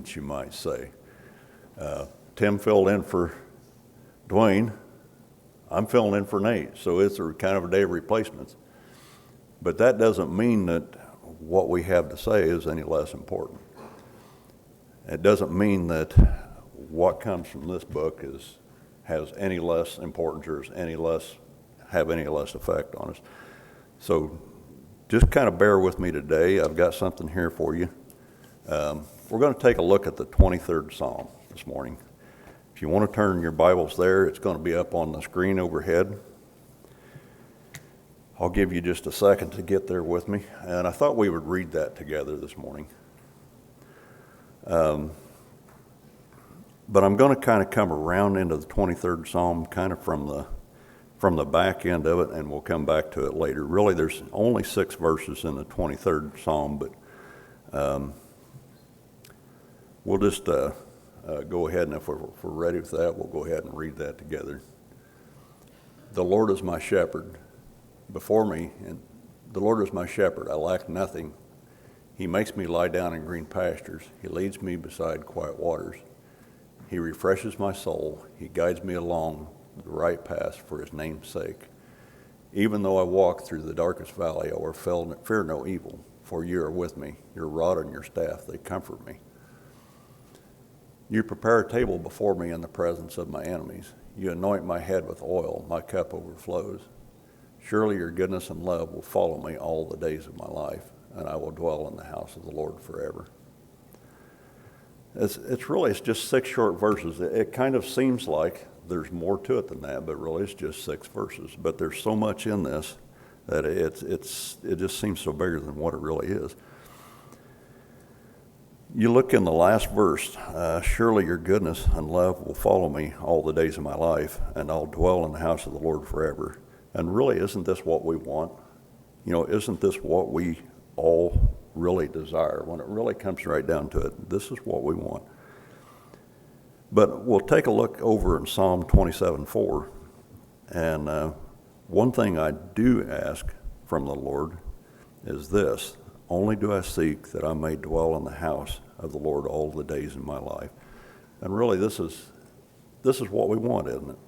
needs, you might say. Tim filled in for Dwayne. I'm filling in for Nate, so it's a kind of a day of replacements. But that doesn't mean that what we have to say is any less important. It doesn't mean that what comes from this book has any less importance or have any less effect on us. So just kind of bear with me today. I've got something here for you. We're going to take a look at the 23rd Psalm this morning. If you want to turn your Bibles there, it's going to be up on the screen overhead. I'll give you just a second to get there with me. And I thought we would read that together this morning. But I'm going to kind of come around into the 23rd Psalm kind of from the back end of it, and we'll come back to it later. Really, there's only 6 verses in the 23rd Psalm, but we'll just go ahead, and if we're ready with that, we'll go ahead and read that together. The Lord is my shepherd before me, and the Lord is my shepherd. I lack nothing. He makes me lie down in green pastures. He leads me beside quiet waters. He refreshes my soul. He guides me along the right path for his name's sake. Even though I walk through the darkest valley, I will fear no evil, for you are with me. Your rod and your staff, they comfort me. You prepare a table before me in the presence of my enemies. You anoint my head with oil. My cup overflows. Surely your goodness and love will follow me all the days of my life, and I will dwell in the house of the Lord forever. It's just 6 short verses. It kind of seems like there's more to it than that, but really it's just 6 verses. But there's so much in this that it just seems so bigger than what it really is. You look in the last verse, surely your goodness and love will follow me all the days of my life, and I'll dwell in the house of the Lord forever. And really, isn't this what we want? Isn't this what we all really desire? When it really comes right down to it, this is what we want. But we'll take a look over in Psalm 27:4. And one thing I do ask from the Lord is this: only do I seek that I may dwell in the house of the Lord all the days of my life. And really, this is what we want, isn't it?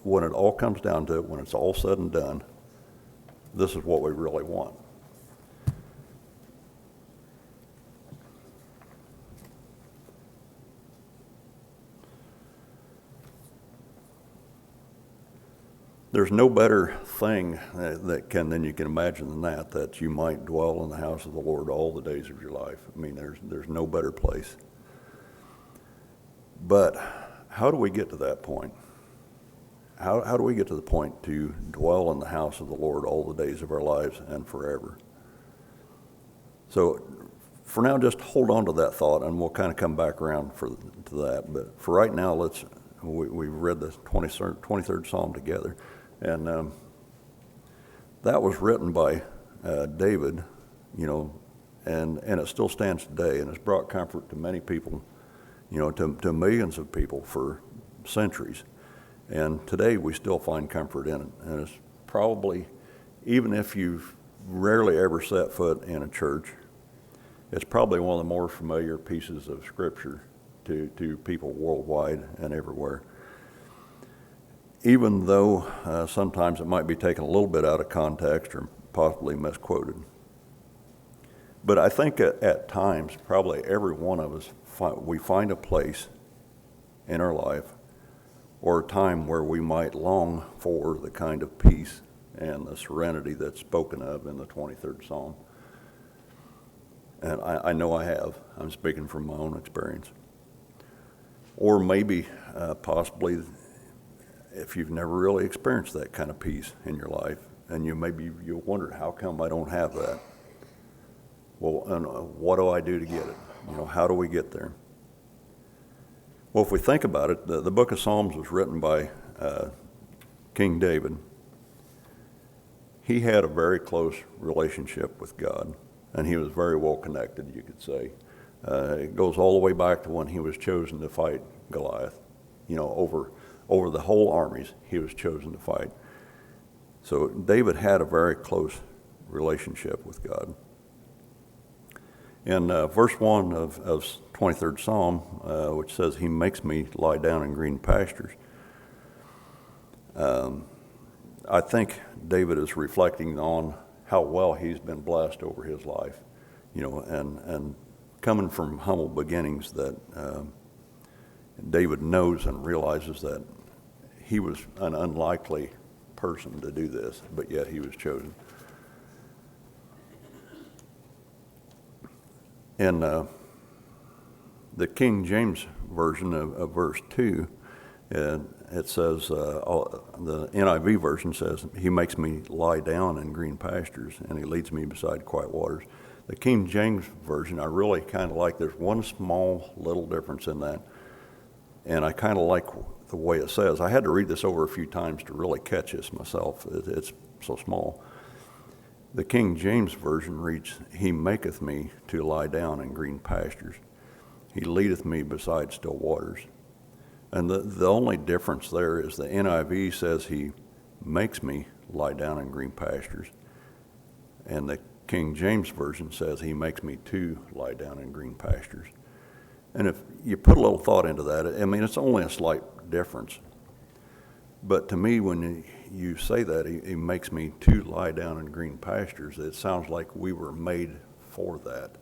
When it all comes down to it, when it's all said and done, this is what we really want. There's no better thing than you can imagine than that you might dwell in the house of the Lord all the days of your life. I mean, there's no better place. But how do we get to that point? How do we get to the point to dwell in the house of the Lord all the days of our lives and forever? So for now, just hold on to that thought, and we'll kind of come back around to that. But for right now, we read the 23rd Psalm together. And that was written by David, and it still stands today, and it's brought comfort to many people, to millions of people for centuries. And today we still find comfort in it. And it's probably, even if you've rarely ever set foot in a church, it's probably one of the more familiar pieces of Scripture to people worldwide and everywhere. Even though sometimes it might be taken a little bit out of context or possibly misquoted. But I think at times, probably every one of us, we find a place in our life or a time where we might long for the kind of peace and the serenity that's spoken of in the 23rd Psalm. And I know I have. I'm speaking from my own experience. Or maybe, possibly, if you've never really experienced that kind of peace in your life, and you'll wonder, how come I don't have that? Well, and what do I do to get it? How do we get there? Well, if we think about it, the book of Psalms was written by King David. He had a very close relationship with God, and he was very well connected, you could say. It goes all the way back to when he was chosen to fight Goliath. Over the whole armies, he was chosen to fight. So David had a very close relationship with God. In verse 1 of 23rd Psalm, which says, "He makes me lie down in green pastures." I think David is reflecting on how well he's been blessed over his life, and coming from humble beginnings, that David knows and realizes that he was an unlikely person to do this, but yet he was chosen. In the King James Version of verse 2, it says, the NIV version says, "He makes me lie down in green pastures, and he leads me beside quiet waters." The King James Version, I really kind of like. There's one small little difference in that, and I kind of like the way it says. I had to read this over a few times to really catch this myself. It's so small. The King James Version reads, "He maketh me to lie down in green pastures. He leadeth me beside still waters." And the only difference there is the NIV says, "He makes me lie down in green pastures." And the King James Version says, "He makes me to lie down in green pastures." And if you put a little thought into that, I mean, it's only a slight difference. But to me, when you say that, he makes me to lie down in green pastures, it sounds like we were made for that.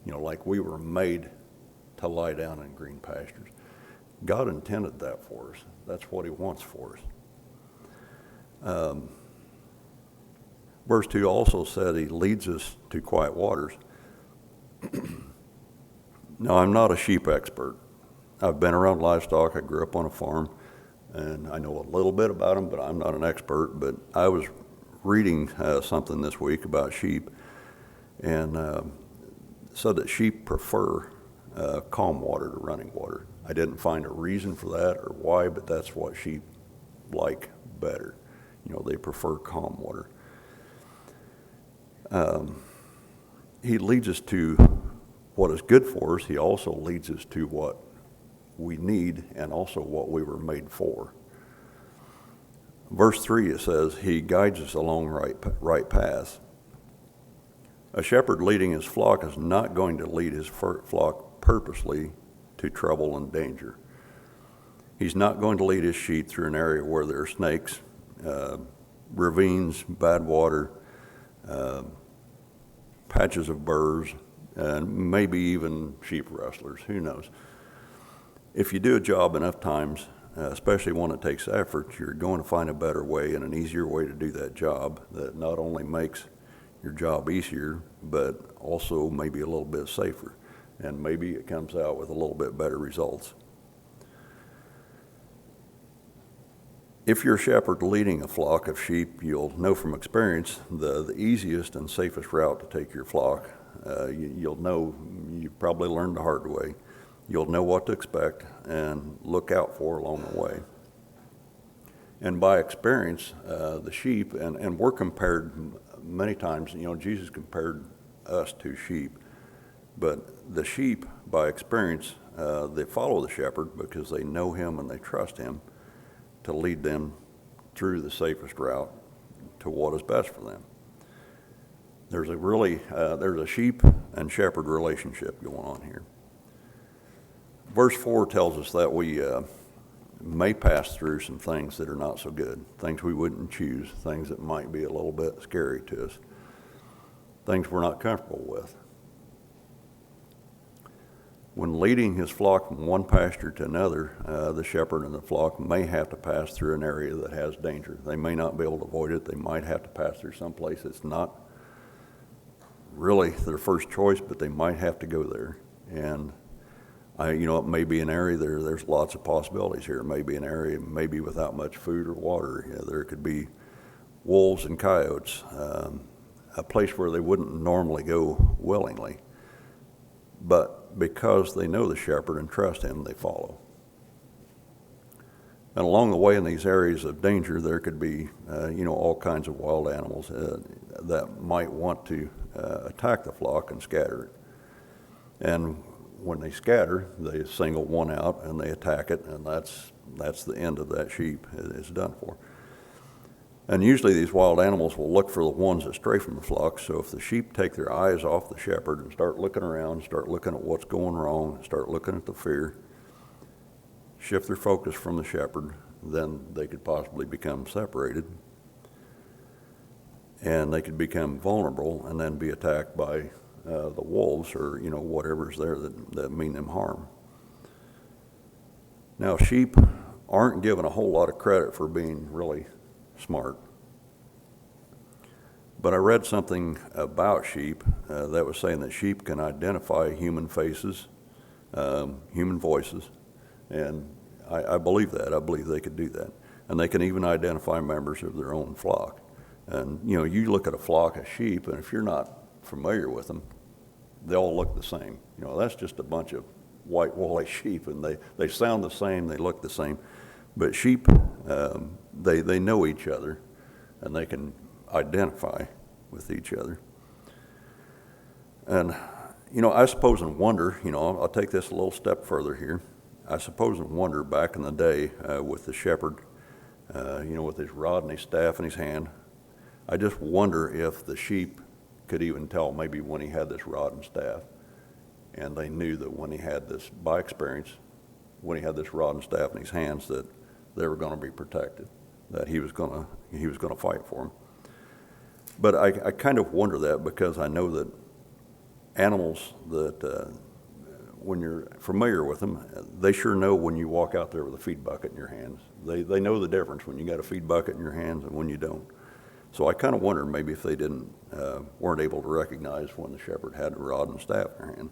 Like we were made to lie down in green pastures. God intended that for us. That's what he wants for us. Verse 2 also said he leads us to quiet waters. Now, I'm not a sheep expert. I've been around livestock. I grew up on a farm, and I know a little bit about them, but I'm not an expert. But I was reading something this week about sheep, and said that sheep prefer calm water to running water. I didn't find a reason for that or why, but that's what sheep like better. They prefer calm water. He leads us to what is good for us. He also leads us to what we need and also what we were made for. Verse 3, it says, "He guides us along right paths." A shepherd leading his flock is not going to lead his flock purposely to trouble and danger. He's not going to lead his sheep through an area where there are snakes, ravines, bad water, patches of burrs, and maybe even sheep rustlers. Who knows? If you do a job enough times, especially one that takes effort, you're going to find a better way and an easier way to do that job that not only makes your job easier, but also maybe a little bit safer. And maybe it comes out with a little bit better results. If you're a shepherd leading a flock of sheep, you'll know from experience the easiest and safest route to take your flock. You'll know, you probably learned the hard way. You'll know what to expect and look out for along the way. And by experience, the sheep, and we're compared many times, Jesus compared us to sheep. But the sheep, by experience, they follow the shepherd because they know him and they trust him to lead them through the safest route to what is best for them. There's a sheep and shepherd relationship going on here. Verse 4 tells us that we may pass through some things that are not so good, things we wouldn't choose, things that might be a little bit scary to us, things we're not comfortable with. When leading his flock from one pasture to another, the shepherd and the flock may have to pass through an area that has danger. They may not be able to avoid it. They might have to pass through some place that's not really their first choice, but they might have to go there. And it may be an area there's lots of possibilities here. It may be an area maybe without much food or water. There could be wolves and coyotes, a place where they wouldn't normally go willingly. But because they know the shepherd and trust him, they follow. And along the way in these areas of danger, there could be, all kinds of wild animals that might want to attack the flock and scatter it. And when they scatter, they single one out and they attack it, and that's the end of that sheep. It's done for. And usually these wild animals will look for the ones that stray from the flock. So if the sheep take their eyes off the shepherd and start looking around, start looking at what's going wrong, start looking at the fear, shift their focus from the shepherd, then they could possibly become separated. And they could become vulnerable and then be attacked by the wolves or, whatever's there that mean them harm. Now, sheep aren't given a whole lot of credit for being really smart. But I read something about sheep that was saying that sheep can identify human faces, human voices, and I believe that. I believe they could do that. And they can even identify members of their own flock. And, you look at a flock of sheep, and if you're not familiar with them, they all look the same. That's just a bunch of white woolly sheep, and they sound the same, they look the same. But sheep, they know each other, and they can identify with each other. And, I suppose and wonder, I'll take this a little step further here. I suppose and wonder back in the day with the shepherd, with his rod and his staff in his hand, I just wonder if the sheep could even tell maybe when he had this rod and staff, and they knew that when he had this, by experience, when he had this rod and staff in his hands, that they were going to be protected, that he was going to fight for them. But I kind of wonder that because I know that animals that when you're familiar with them, they sure know when you walk out there with a feed bucket in your hands. They know the difference when you got a feed bucket in your hands and when you don't. So I kind of wonder maybe if they weren't able to recognize when the shepherd had the rod and staff in their hand.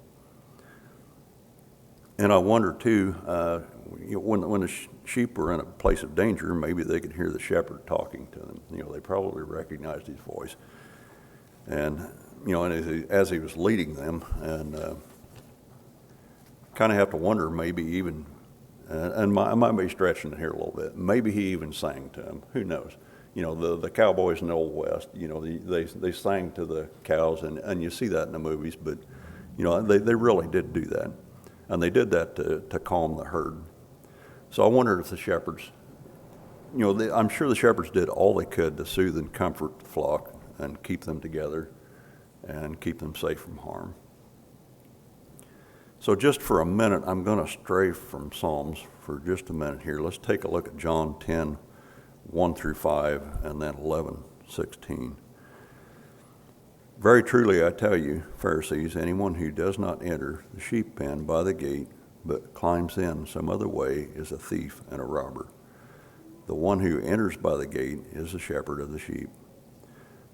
And I wonder too, when the sheep were in a place of danger, maybe they could hear the shepherd talking to them. They probably recognized his voice. And, and as he was leading them, and kind of have to wonder maybe even, and I might be stretching it here a little bit, maybe he even sang to them. Who knows? The cowboys in the Old West, they sang to the cows, and you see that in the movies, but, they really did do that. And they did that to calm the herd. So I wondered if the shepherds, I'm sure the shepherds did all they could to soothe and comfort the flock and keep them together and keep them safe from harm. So just for a minute, I'm going to stray from Psalms for just a minute here. Let's take a look at John 10, 1 through 5, and then 11, 16. Very truly I tell you, Pharisees, anyone who does not enter the sheep pen by the gate, but climbs in some other way, is a thief and a robber. The one who enters by the gate is the shepherd of the sheep.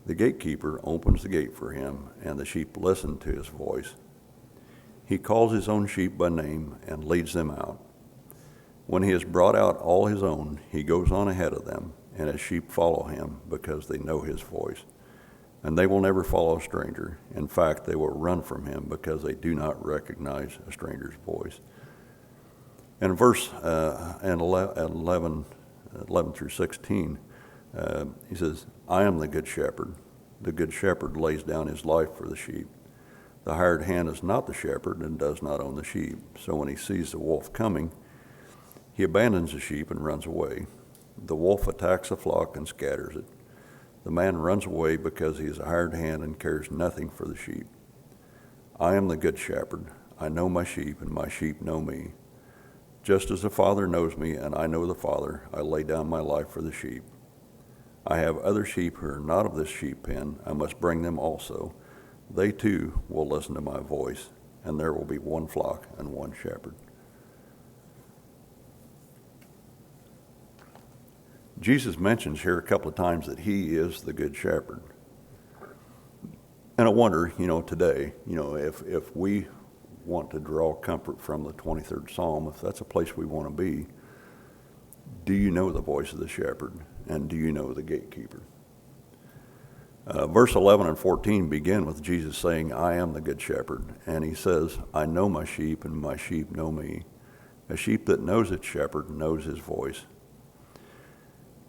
The gatekeeper opens the gate for him, and the sheep listen to his voice. He calls his own sheep by name and leads them out. When he has brought out all his own, he goes on ahead of them, and his sheep follow him because they know his voice. And they will never follow a stranger. In fact, they will run from him because they do not recognize a stranger's voice. And verse 11 through 16, he says, I am the good shepherd. The good shepherd lays down his life for the sheep. The hired hand is not the shepherd and does not own the sheep. So when he sees the wolf coming, he abandons the sheep and runs away. The wolf attacks the flock and scatters it. The man runs away because he is a hired hand and cares nothing for the sheep. I am the good shepherd. I know my sheep, and my sheep know me. Just as the Father knows me, and I know the Father, I lay down my life for the sheep. I have other sheep who are not of this sheep pen. I must bring them also. They too will listen to my voice, and there will be one flock and one shepherd. Jesus mentions here a couple of times that he is the good shepherd. And I wonder, today, if we want to draw comfort from the 23rd Psalm, if that's a place we want to be, do you know the voice of the shepherd? And do you know the gatekeeper? Verse 11 and 14 begin with Jesus saying, I am the good shepherd. And he says, I know my sheep, and my sheep know me. A sheep that knows its shepherd knows his voice.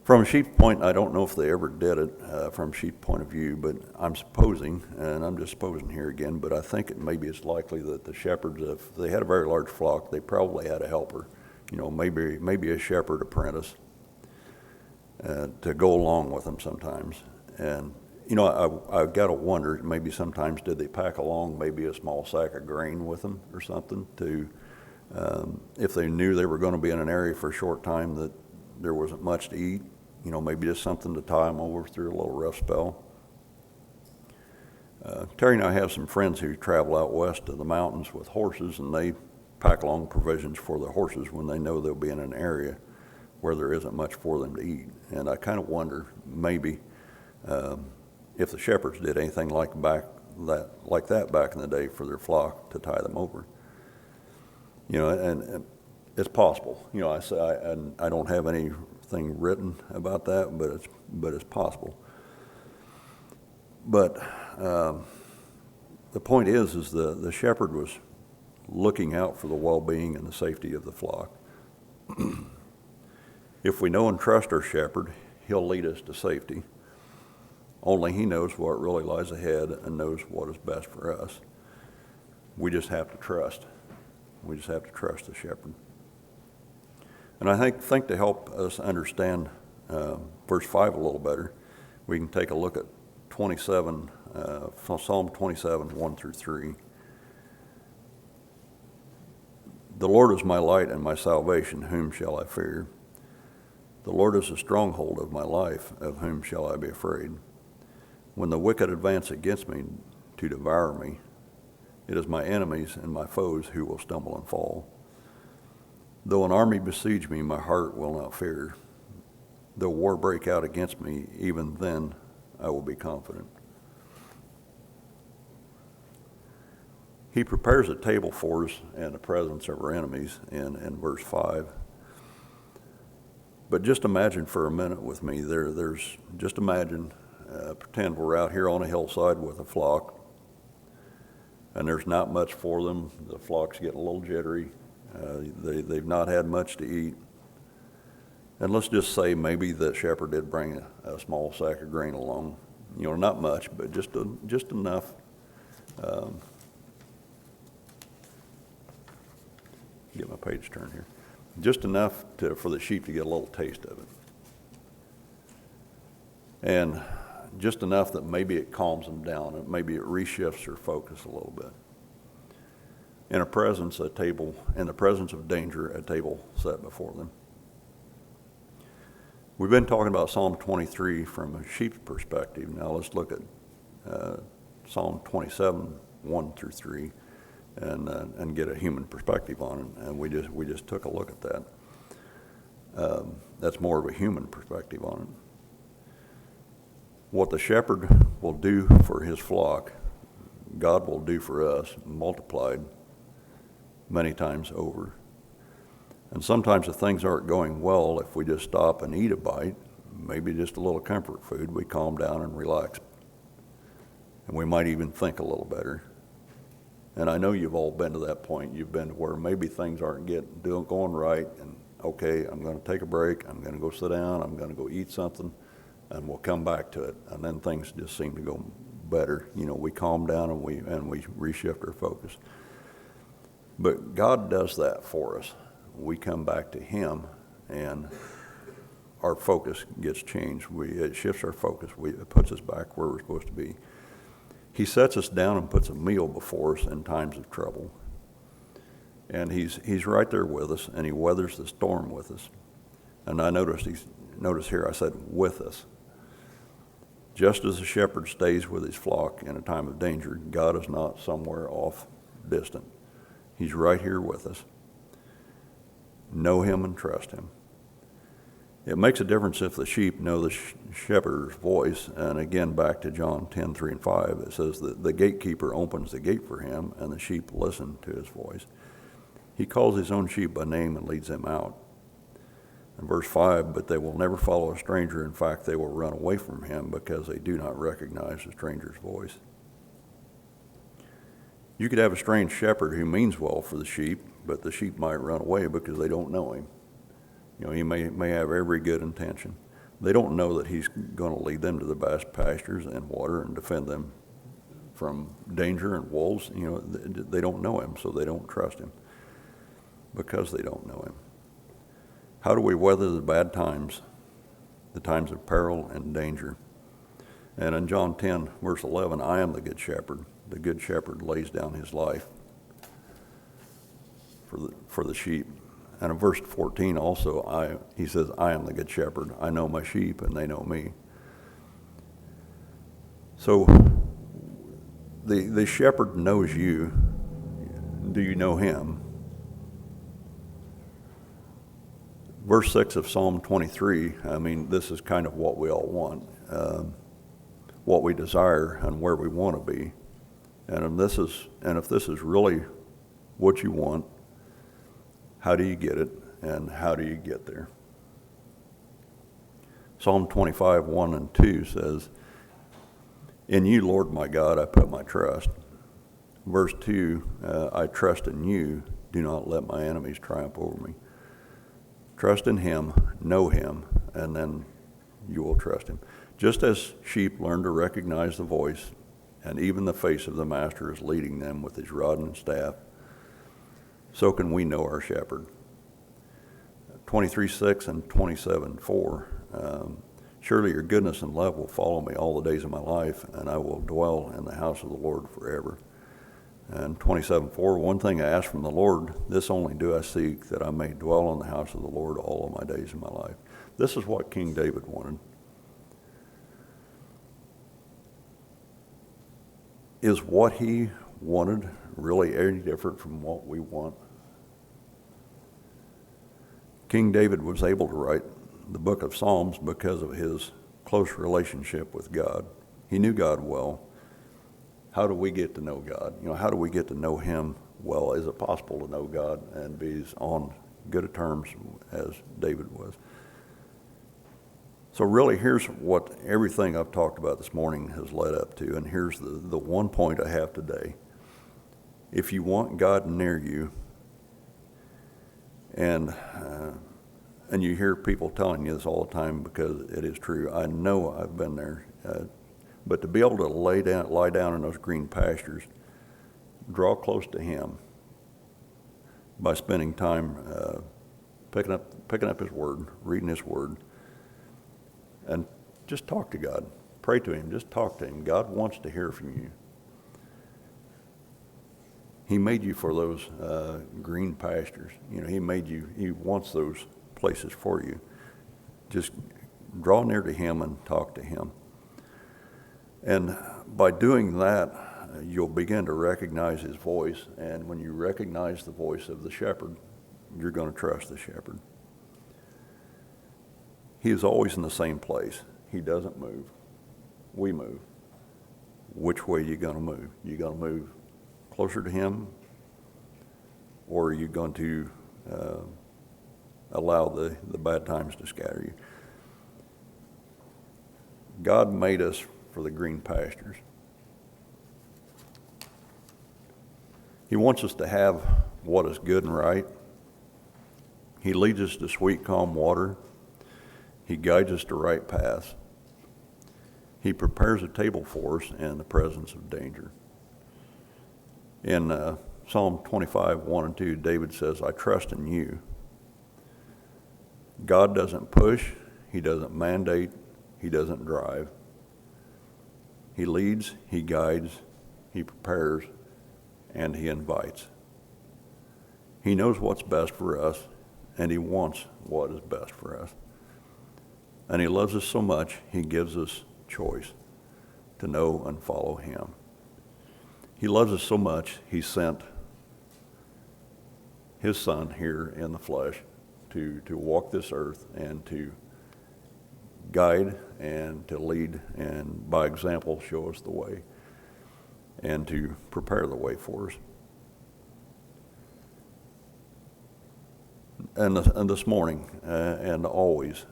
From a sheep point, I don't know if they ever did it from a sheep point of view, but I'm supposing, and I'm just supposing here again, but I think maybe it's likely that the shepherds, if they had a very large flock, they probably had a helper, maybe a shepherd apprentice. to go along with them sometimes. And, you know, I've got to wonder, maybe sometimes did they pack along maybe a small sack of grain with them or something to, if they knew they were going to be in an area for a short time that there wasn't much to eat, you know, maybe just something to tie them over through a little rough spell. Terry and I have some friends who travel out west to the mountains with horses, and they pack along provisions for the horses when they know they'll be in an area where there isn't much for them to eat. And I kind of wonder maybe if the shepherds did anything like that back in the day for their flock to tie them over. You know, and it's possible. You know, I don't have anything written about that, but it's possible. But the point is the shepherd was looking out for the well-being and the safety of the flock. If we know and trust our shepherd, he'll lead us to safety. Only he knows what really lies ahead and knows what is best for us. We just have to trust. We just have to trust the shepherd. And I think to help us understand verse 5 a little better, we can take a look at Psalm 27, 1 through 3. The Lord is my light and my salvation, whom shall I fear? The Lord is the stronghold of my life, of whom shall I be afraid? When the wicked advance against me to devour me, it is my enemies and my foes who will stumble and fall. Though an army besiege me, my heart will not fear. Though war break out against me, even then I will be confident. He prepares a table for us in the presence of our enemies in verse 5. But just imagine for a minute with me, pretend we're out here on a hillside with a flock, and there's not much for them. The flock's getting a little jittery. They've not had much to eat. And let's just say maybe the shepherd did bring a small sack of grain along. You know, not much, but just enough. Get my page turned here. Just enough for the sheep to get a little taste of it. And just enough that maybe it calms them down, and maybe it reshifts their focus a little bit. In the presence of danger, a table set before them. We've been talking about Psalm 23 from a sheep's perspective. Now let's look at Psalm 27, 1 through 3, and get a human perspective on it. And we just took a look at that. That's more of a human perspective on it. What the shepherd will do for his flock, God will do for us, multiplied many times over. And sometimes if things aren't going well, if we just stop and eat a bite, maybe just a little comfort food, we calm down and relax. And we might even think a little better. And I know you've all been to that point. You've been to where maybe things aren't going right, and okay, I'm going to take a break, I'm going to go sit down, I'm going to go eat something, and we'll come back to it. And then things just seem to go better. You know, we calm down and we reshift our focus. But God does that for us. We come back to him, and our focus gets changed. It shifts our focus. It puts us back where we're supposed to be. He sets us down and puts a meal before us in times of trouble. And he's right there with us, and he weathers the storm with us. And I notice here I said with us. Just as a shepherd stays with his flock in a time of danger, God is not somewhere off distant. He's right here with us. Know him and trust him. It makes a difference if the sheep know the shepherd's voice. And again, back to John 10, 3 and 5, it says that the gatekeeper opens the gate for him, and the sheep listen to his voice. He calls his own sheep by name and leads them out. In verse 5, but they will never follow a stranger. In fact, they will run away from him because they do not recognize the stranger's voice. You could have a strange shepherd who means well for the sheep, but the sheep might run away because they don't know him. You know, he may have every good intention. They don't know that he's going to lead them to the best pastures and water and defend them from danger and wolves. You know, they don't know him, so they don't trust him because they don't know him. How do we weather the bad times the times of peril and danger. And in John 10, verse 11, I am the good shepherd. The good shepherd lays down his life for the sheep. And in verse 14 also, he says, I am the good shepherd. I know my sheep and they know me. So the shepherd knows you. Do you know him? Verse 6 of Psalm 23, I mean, this is kind of what we all want, what we desire and where we want to be. And if this is really what you want, how do you get it and how do you get there? Psalm 25, 1 and 2 says, in you, Lord my God, I put my trust. Verse 2, I trust in you. Do not let my enemies triumph over me. Trust in him, know him, and then you will trust him. Just as sheep learn to recognize the voice, and even the face of the master is leading them with his rod and staff, so can we know our shepherd. 23:6 and 27:4. Surely your goodness and love will follow me all the days of my life, and I will dwell in the house of the Lord forever. And 27:4, one thing I ask from the Lord, this only do I seek, that I may dwell in the house of the Lord all of my days of my life. This is what King David wanted. Is what he wanted really any different from what we want? King David was able to write the book of Psalms because of his close relationship with God. He knew God well. How do we get to know God? How do we get to know him well? Is it possible to know God and be on good terms as David was? So really, here's what everything I've talked about this morning has led up to, and here's the one point I have today. If you want God near you, and you hear people telling you this all the time because it is true. I know I've been there. But to be able to lie down in those green pastures, draw close to him by spending time picking up his word, reading his word, and just talk to God. Pray to him. Just talk to him. God wants to hear from you. He made you for those green pastures. He made you. He wants those places for you. Just draw near to him and talk to him. And by doing that, you'll begin to recognize his voice. And when you recognize the voice of the shepherd, you're going to trust the shepherd. He is always in the same place. He doesn't move. We move. Which way are you going to move? You going to move closer to him, or are you going to allow the bad times to scatter you? God made us for the green pastures. He wants us to have what is good and right. He leads us to sweet, calm water. He guides us to right paths. He prepares a table for us in the presence of danger. In Psalm 25, 1 and 2, David says, I trust in you. God doesn't push. He doesn't mandate. He doesn't drive. He leads, he guides, he prepares, and he invites. He knows what's best for us, and he wants what is best for us. And he loves us so much, he gives us choice to know and follow him. He loves us so much, he sent his son here in the flesh to walk this earth and to guide and to lead and by example show us the way and to prepare the way for us. And this morning and always,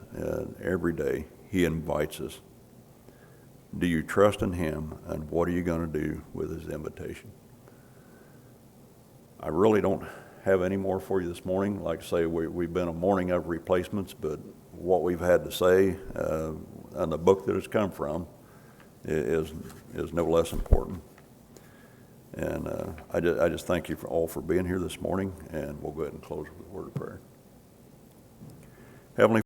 every day, he invites us. Do you trust in him, and what are you going to do with his invitation? I really don't have any more for you this morning. Like I say, we've been a morning of replacements, but what we've had to say and the book that it's come from is no less important. And I just thank you all for being here this morning, and we'll go ahead and close with a word of prayer. Heavenly